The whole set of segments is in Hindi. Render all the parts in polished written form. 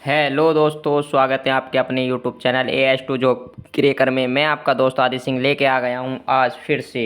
हेलो दोस्तों, स्वागत है आपके अपने YouTube channel AS2 job cracker में। मैं आपका दोस्त आदि सिंह लेके आ गया हूँ आज फिर से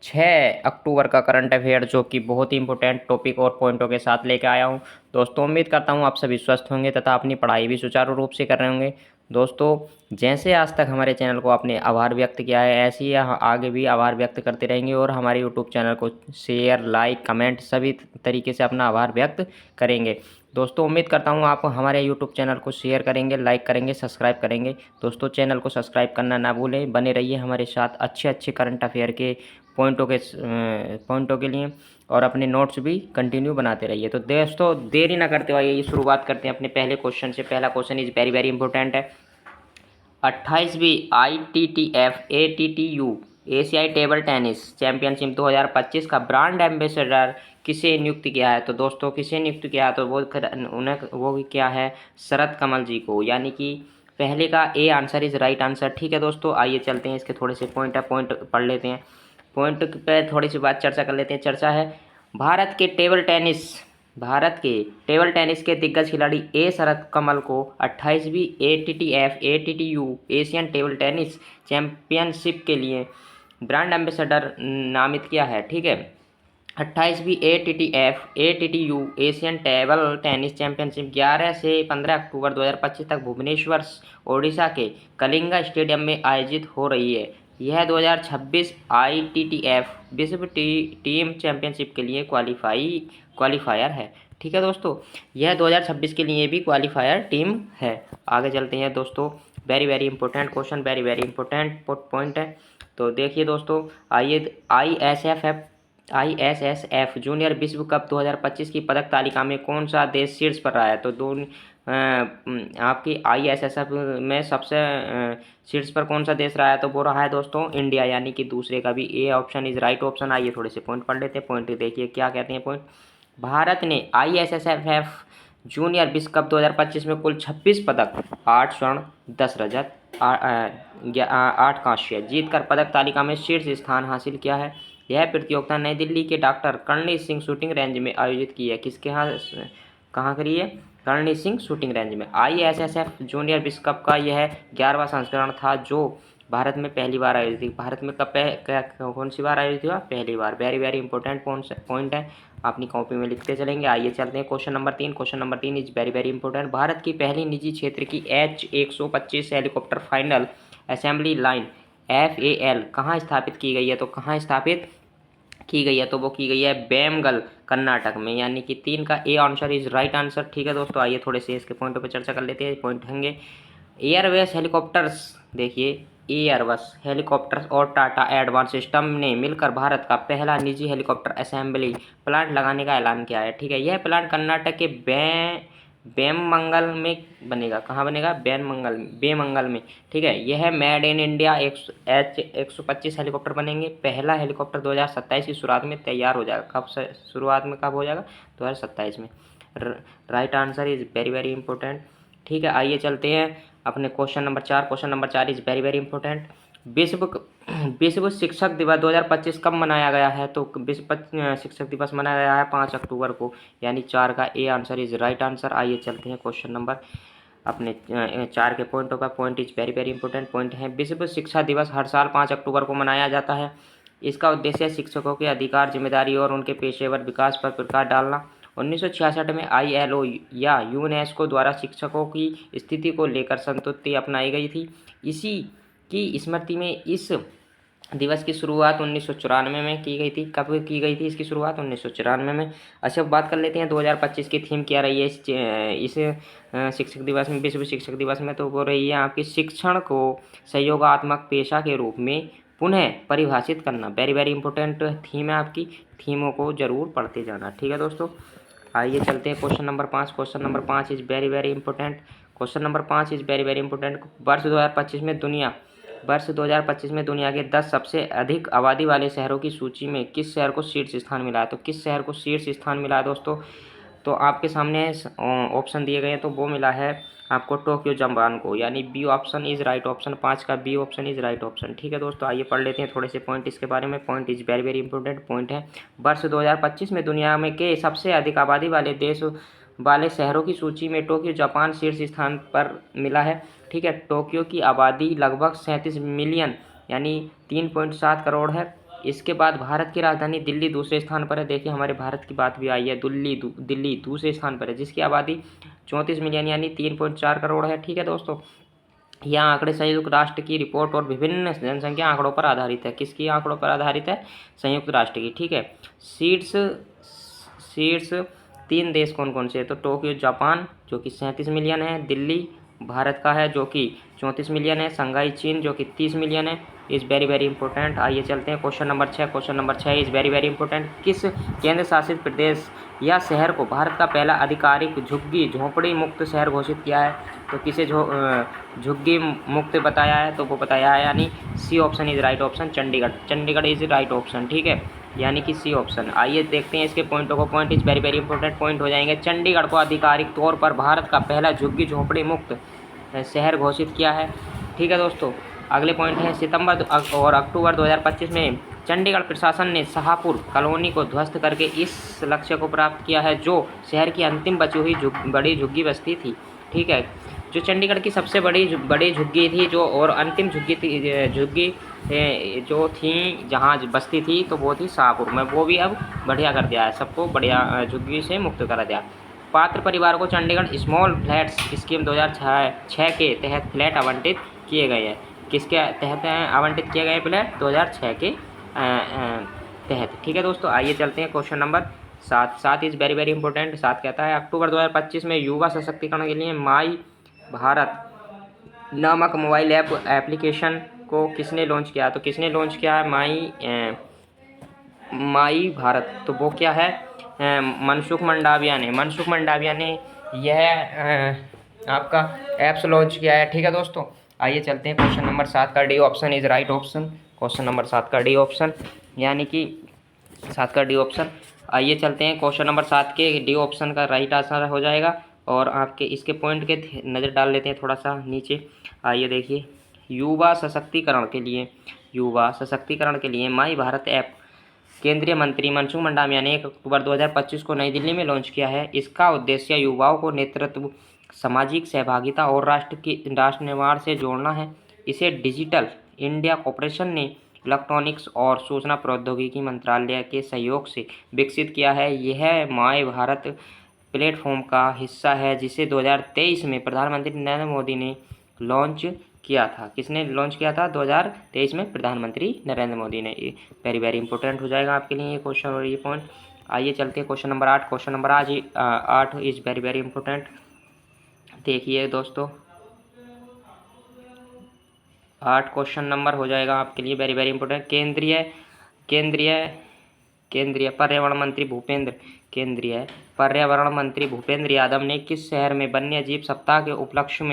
6 अक्टूबर का करंट अफेयर, जो कि बहुत ही इंपॉर्टेंट टॉपिक और पॉइंटों के साथ लेके आया हूँ। दोस्तों, उम्मीद करता हूँ आप सभी स्वस्थ होंगे तथा अपनी पढ़ाई भी सुचारू रूप से कर रहे होंगे। दोस्तों, जैसे आज तक हमारे चैनल को आपने आभार व्यक्त किया है, ऐसे ही आगे भी आभार व्यक्त करते रहेंगे और हमारे यूट्यूब चैनल को शेयर, लाइक, कमेंट सभी तरीके से अपना आभार व्यक्त करेंगे। दोस्तों, उम्मीद करता हूँ आप हमारे यूट्यूब चैनल को शेयर करेंगे, लाइक करेंगे, सब्सक्राइब करेंगे। दोस्तों, चैनल को सब्सक्राइब करना ना भूलें, बने रहिए हमारे साथ अच्छे अच्छे करंट अफेयर के पॉइंटों के लिए, और अपने नोट्स भी कंटिन्यू बनाते रहिए। तो दोस्तों, देरी ना करते हुए ये शुरुआत करते हैं अपने पहले क्वेश्चन से। पहला question is very very important है। 28वीं ITTF ATTU एशियाई टेबल टेनिस चैंपियनशिप 2025 का ब्रांड एम्बेसडर किसे नियुक्त किया है? तो दोस्तों, किसे नियुक्त किया है? तो वो क्या है? शरद कमल जी को, यानी कि पहले का A answer is right answer. ठीक है दोस्तों, आइए चलते हैं, इसके थोड़े से पॉइंट पढ़ लेते हैं। पॉइंट पे थोड़ी सी बात चर्चा कर लेते हैं। चर्चा है भारत के टेबल टेनिस के दिग्गज खिलाड़ी ए शरद कमल को 28वीं ATTF ATTU Asian table tennis championship के लिए ब्रांड एम्बेसडर नामित किया है। ठीक है, 28वीं ATTF ATTU Asian table tennis championship 11 से 15 अक्टूबर 2025 तक भुवनेश्वर, ओडिशा के कलिंगा स्टेडियम में आयोजित हो रही है। यह 2026 ITTF विश्व टीम चैंपियनशिप के लिए क्वालिफायर है। ठीक है दोस्तों, यह 2026 के लिए भी क्वालिफायर टीम है। आगे चलते हैं दोस्तों, very very important question, very very important point है। तो देखिए दोस्तों, आइए ISSF जूनियर विश्व कप 2025 की पदक तालिका में कौन सा देश शीर्ष पर रहा है? तो आपकी ISSF में सबसे शीर्ष पर कौन सा देश रहा है? तो वो रहा है दोस्तों इंडिया, यानी कि दूसरे का भी A option is right option. आइए थोड़े से पॉइंट पढ़ लेते हैं। पॉइंट देखिए क्या कहते हैं पॉइंट। भारत ने ISSF जूनियर विश्व कप 2025 में कुल 26 पदक, 8 स्वर्ण, 10 रजत, 8 कांस्य जीतकर पदक तालिका में शीर्ष स्थान हासिल किया है। यह प्रतियोगिता नई दिल्ली के doctor Karnesh Singh shooting range में आयोजित की है। किसके यहाँ, कहाँ करी है? कर्णेश सिंह शूटिंग रेंज में। ISSF जूनियर विश्व कप का यह 11वां संस्करण था, जो भारत में पहली बार आयोजित थी। भारत में कौन सी बार आयोजित हुआ? पहली बार। वेरी वेरी इंपॉर्टेंट पॉइंट है, अपनी कॉपी में लिखते चलेंगे। आइए चलते हैं question number 3। Question number 3 is very very important. Bharat की पहली निजी क्षेत्र की H125 helicopter final assembly line FAL कहाँ स्थापित की गई है? तो कहाँ स्थापित की गई है? तो वो की गई है बेमगल, कर्नाटक में, यानी कि 3 का A answer is right answer. ठीक है दोस्तों, आइए थोड़े से इसके पॉइंटों पर चर्चा कर लेते हैं। पॉइंट होंगे एयरबस हेलीकॉप्टर्स। देखिए, एयरबस हेलीकॉप्टर्स और टाटा एडवांस सिस्टम ने मिलकर भारत का पहला निजी हेलीकॉप्टर असेंबली प्लांट लगाने का ऐलान किया है। ठीक है, यह प्लांट कर्नाटक के बेमंगल में बनेगा। कहाँ बनेगा? बेमंगल में। ठीक है, यह made in India H125 helicopter बनेंगे। पहला हेलीकॉप्टर 2027 की शुरुआत में तैयार हो जाएगा। कब से शुरुआत में कब हो जाएगा? 2027 में। Right answer is very very important. ठीक है, आइए चलते हैं अपने question number 4। Question number 4 is very very important. विश्व शिक्षक दिवस 2025 कब मनाया गया है? तो विश्व शिक्षक दिवस मनाया गया है 5 अक्टूबर को, यानी 4 का A answer is right answer. आइए चलते हैं क्वेश्चन नंबर अपने 4 के पॉइंटों पर। Point is very very important point है। विश्व शिक्षा दिवस हर साल 5 अक्टूबर को मनाया जाता है। इसका उद्देश्य शिक्षकों के अधिकार, जिम्मेदारी और उनके पेशेवर विकास पर प्रकाश डालना। 1966 में ILO या यूनेस्को द्वारा शिक्षकों की स्थिति को लेकर संतुष्टि अपनाई गई थी। इसी की स्मृति में इस दिवस की शुरुआत 1994 में की गई थी। कब की गई थी इसकी शुरुआत? 1994 में। अच्छा, बात कर लेते हैं 2025 की थीम क्या रही है इस शिक्षक दिवस में, विश्व शिक्षक दिवस में। तो वो रही है आपकी शिक्षण को सहयोगात्मक पेशा के रूप में पुनः परिभाषित करना। वेरी वेरी इंपॉर्टेंट थीम है आपकी, थीमों को जरूर पढ़ते जाना। ठीक है दोस्तों, आइए चलते हैं question number 5। Question number 5 is very very important. Question number 5 is very very important. वर्ष 2025 में दुनिया के 10 सबसे अधिक आबादी वाले शहरों की सूची में किस शहर को शीर्ष स्थान मिला है? तो किस शहर को शीर्ष स्थान मिला है दोस्तों? तो आपके सामने ऑप्शन दिए गए हैं, तो वो मिला है आपको टोक्यो जापान को, यानी B option is right option. 5 का B option is right option. ठीक है दोस्तों, आइए पढ़ लेते हैं थोड़े से पॉइंट इसके बारे में। Point is very very important point है। वर्ष 2025 में दुनिया में के सबसे अधिक आबादी वाले देश वाले शहरों की सूची में टोक्यो जापान शीर्ष स्थान पर मिला है। ठीक है, टोक्यो की आबादी लगभग 37 मिलियन यानी 3.7 करोड़ है। इसके बाद भारत की राजधानी दिल्ली दूसरे स्थान पर है। देखिए हमारे भारत की बात भी आई है, दिल्ली दूसरे स्थान पर है, जिसकी आबादी 34 मिलियन यानी 3.4 करोड़ है। ठीक है दोस्तों, यह आंकड़े संयुक्त राष्ट्र की रिपोर्ट और विभिन्न जनसंख्या आंकड़ों पर आधारित है। किसकी आंकड़ों पर आधारित है? संयुक्त राष्ट्र की। ठीक है, शीर्ष शीर्ष 3 देश कौन कौन से है? तो टोक्यो जापान जो कि 37 मिलियन है, दिल्ली भारत का है जो कि 34 मिलियन है, शंघाई चीन जो कि 30 मिलियन है। Is very very important. आइए चलते हैं question number 6। Question number 6 is very very important. किस केंद्र शासित प्रदेश या शहर को भारत का पहला आधिकारिक झुग्गी झोंपड़ी मुक्त शहर घोषित किया है? तो किसे झुग्गी मुक्त बताया है? तो वो बताया है यानी C option is right option, Chandigarh. Chandigarh is right option. ठीक है, यानी कि सी ऑप्शन। आइए देखते हैं इसके पॉइंटों को। Point is very very important point हो जाएंगे। चंडीगढ़ को आधिकारिक तौर पर भारत का पहला झुग्गी झोंपड़ी मुक्त शहर घोषित किया है। ठीक है दोस्तों, अगले पॉइंट है सितंबर और अक्टूबर 2025 में चंडीगढ़ प्रशासन ने शाहपुर कॉलोनी को ध्वस्त करके इस लक्ष्य को प्राप्त किया है जो शहर की अंतिम बची हुई बड़ी झुग्गी बस्ती थी। ठीक है, जो चंडीगढ़ की सबसे बड़ी झुग्गी थी जो और अंतिम झुग्गी जो थी जहाँ बस्ती थी तो वो थी शाहपुर में। वो भी अब बढ़िया कर दिया है, सबको बढ़िया झुग्गी से मुक्त करा दिया। पात्र परिवार को चंडीगढ़ स्मॉल फ्लैट्स स्कीम 2006 के तहत फ्लैट आवंटित किए गए हैं। किसके तहत आवंटित किए गए फ्लैट? 2006 के तहत। ठीक है दोस्तों, आइए चलते हैं question number 7 is very very important. 7 कहता है अक्टूबर 2025 में युवा सशक्तिकरण के लिए माई भारत नामक मोबाइल एप्लीकेशन को किसने लॉन्च किया? तो किसने लॉन्च किया है माई भारत? तो वो क्या है? मनसुख मंडाविया ने। मनसुख मंडाविया ने यह आपका ऐप्स लॉन्च किया है। ठीक है दोस्तों, आइए चलते हैं क्वेश्चन नंबर 7 का D option is right option. Question number 7 का डी ऑप्शन यानी कि 7 का डी ऑप्शन। आइए चलते हैं क्वेश्चन नंबर 7 के डी ऑप्शन का राइट आंसर हो जाएगा। और आपके इसके पॉइंट के नज़र डाल लेते हैं थोड़ा सा नीचे। आइए देखिए, युवा सशक्तिकरण के लिए माई भारत ऐप केंद्रीय मंत्री मनसुख मंडाविया ने 1 अक्टूबर 2025 को नई दिल्ली में लॉन्च किया है। इसका उद्देश्य युवाओं को नेतृत्व, सामाजिक सहभागिता और राष्ट्र निर्माण से जोड़ना है। इसे डिजिटल इंडिया कॉर्पोरेशन ने इलेक्ट्रॉनिक्स और सूचना प्रौद्योगिकी मंत्रालय के सहयोग से विकसित किया है। यह माय भारत प्लेटफॉर्म का हिस्सा है जिसे 2023 में प्रधानमंत्री नरेंद्र मोदी ने लॉन्च किया था। किसने लॉन्च किया था? 2023 में प्रधानमंत्री नरेंद्र मोदी ने। वेरी वेरी इंपॉर्टेंट हो जाएगा आपके लिए ये क्वेश्चन और ये पॉइंट। आइए चलते हैं question number 8। Question number 8 is very very important. देखिए दोस्तों, 8 क्वेश्चन नंबर हो जाएगा आपके लिए वेरी वेरी इंपॉर्टेंट। केंद्रीय पर्यावरण मंत्री भूपेंद्र यादव ने किस शहर में वन्यजीव सप्ताह के उपलक्ष्य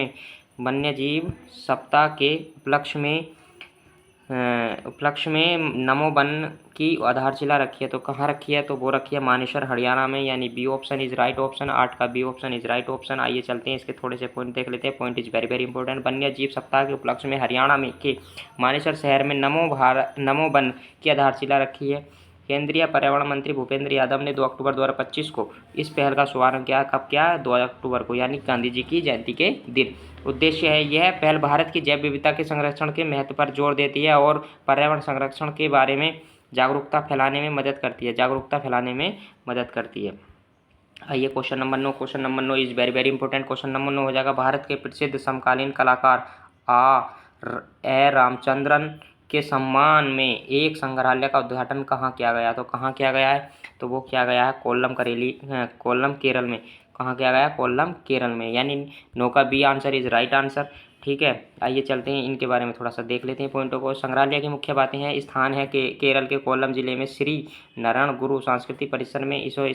में नमो वन की आधारशिला रखी है? तो कहाँ रखी है? तो वो रखी है मानेसर हरियाणा में, यानी B option is right option. 8 का B option is right option. आइए चलते हैं इसके थोड़े से पॉइंट देख लेते हैं। Point is very very important. वन्य जीव सप्ताह के उपलक्ष्य में हरियाणा में के मानेसर शहर में नमो वन की आधारशिला रखी है। केंद्रीय पर्यावरण मंत्री भूपेंद्र यादव ने 2 अक्टूबर 2025 को इस पहल का शुभारंभ किया। कब किया? 2 अक्टूबर को, यानी गांधी जी की जयंती के दिन। उद्देश्य है, यह पहल भारत की जैव विविधता के संरक्षण के महत्व पर जोर देती है और पर्यावरण संरक्षण के बारे में जागरूकता फैलाने में मदद करती है। आइए question number 9। Question number 9 is very very important. Question number 9 हो जाएगा भारत के प्रसिद्ध समकालीन कलाकार ए रामचंद्रन के सम्मान में एक संग्रहालय का उद्घाटन कहाँ किया गया? तो कहाँ किया गया है? तो वो किया गया है कोल्लम केरल में। कहाँ किया गया? कोल्लम केरल में, यानी नो का B answer is right answer. ठीक है, आइए चलते हैं इनके बारे में थोड़ा सा देख लेते हैं पॉइंटों को। संग्रहालय की मुख्य बातें हैं। स्थान है केरल के कोल्लम जिले में श्री नारायण गुरु सांस्कृतिक परिसर में इसे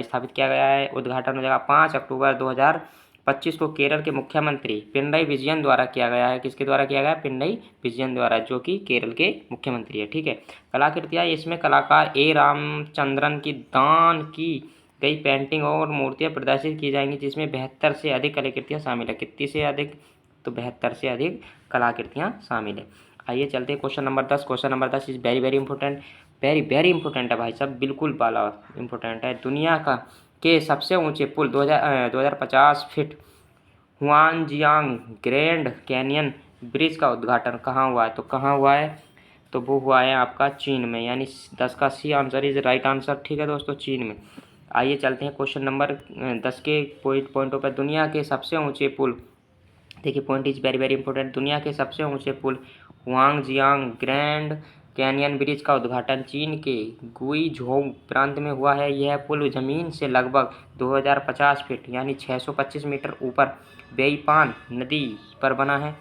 स्थापित किया गया है। उद्घाटन हो जाएगा 5 अक्टूबर 2025 को केरल के मुख्यमंत्री पिनराई विजयन द्वारा किया गया है। किसके द्वारा किया गया? पिनराई विजयन द्वारा, जो कि केरल के मुख्यमंत्री है। ठीक है, कलाकृतियाँ, इसमें कलाकार ए रामचंद्रन की दान की कई पेंटिंग और मूर्तियां प्रदर्शित की जाएंगी जिसमें 72 से अधिक कलाकृतियां शामिल है। कितनी से अधिक? तो 72 से अधिक कलाकृतियां शामिल है। आइए चलते हैं question number 10। Question number 10 is very very important, very very important है भाई साहब, बिल्कुल वाला इंपॉर्टेंट है। दुनिया का के सबसे ऊंचे पुल 2050 फीट हुआनजियांग ग्रैंड कैनियन ब्रिज का उद्घाटन कहाँ हुआ है? तो कहाँ हुआ है? तो वो हुआ है आपका चीन में, यानी 10 का C answer is right answer. ठीक है दोस्तों, चीन में। आइए चलते हैं क्वेश्चन नंबर 10 के पॉइंटों पर। दुनिया के सबसे ऊंचे पुल, देखिए point is very very important. दुनिया के सबसे ऊंचे पुल हुआंगजियांग ग्रैंड कैनियन ब्रिज का उद्घाटन चीन के गुइझोउ प्रांत में हुआ है। यह पुल जमीन से लगभग 2050 फीट यानी 625 मीटर ऊपर बेईपान नदी पर बना है।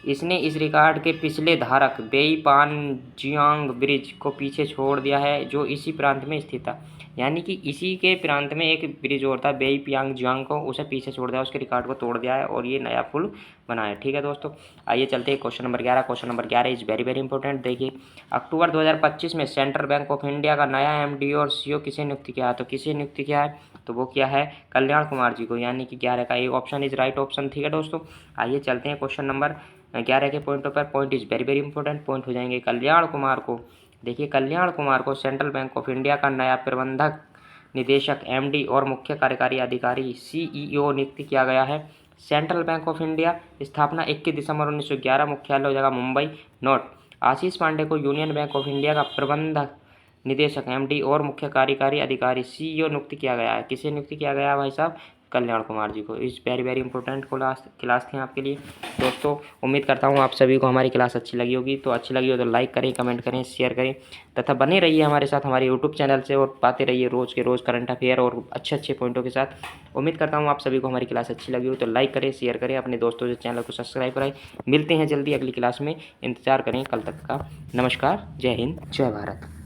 इसने इस रिकॉर्ड के पिछले धारक बेईपानजियांग ब्रिज को पीछे छोड़ दिया है, जो इसी प्रांत में स्थित था। यानी कि इसी के प्रांत में एक ब्रिज और था, बेईपानजियांग को, उसे पीछे छोड़ दिया, उसके रिकॉर्ड को तोड़ दिया है और ये नया पुल बना है। ठीक है दोस्तों, आइए चलते हैं question number 11। Question number 11 is very very important. देखिए, अक्टूबर 2025 में सेंट्रल बैंक ऑफ इंडिया का नया एमडी और सीईओ किसे नियुक्त किया है? तो किसे नियुक्त किया है? तो वो क्या है? कल्याण कुमार जी को, यानी कि 11 का एक ऑप्शन इज राइट ऑप्शन। ठीक है दोस्तों, आइए चलते हैं क्वेश्चन नंबर 11 के पॉइंटों पर। Point is very very important, point हो जाएंगे कल्याण कुमार को। देखिए, कल्याण कुमार को सेंट्रल बैंक ऑफ इंडिया का नया प्रबंधक निदेशक एमडी और मुख्य कार्यकारी अधिकारी सीईओ नियुक्त किया गया है। सेंट्रल बैंक ऑफ इंडिया स्थापना 21 दिसंबर 1911, मुख्यालय हो जाएगा मुंबई। नोट, आशीष पांडे को यूनियन बैंक ऑफ इंडिया का प्रबंधक निदेशक एमडी और मुख्य कार्यकारी अधिकारी सीईओ नियुक्त किया गया है। किसे नियुक्त किया गया है भाई साहब? कल्याण कुमार जी को। इस वेरी वेरी इंपॉर्टेंट क्लास थी आपके लिए दोस्तों। उम्मीद करता हूँ आप सभी को हमारी क्लास अच्छी लगी होगी। तो अच्छी लगी हो तो लाइक करें, कमेंट करें, शेयर करें तथा बने रहिए हमारे साथ हमारे यूट्यूब चैनल से और पाते रहिए रोज़ के रोज़ करंट अफेयर और अच्छे अच्छे पॉइंटों के साथ। उम्मीद करता हूँ आप सभी को हमारी क्लास अच्छी लगी हो तो लाइक करें, शेयर करें, अपने दोस्तों से चैनल को सब्सक्राइब कराएं। मिलते हैं जल्दी अगली क्लास में, इंतजार करें कल तक का। नमस्कार, जय हिंद, जय भारत।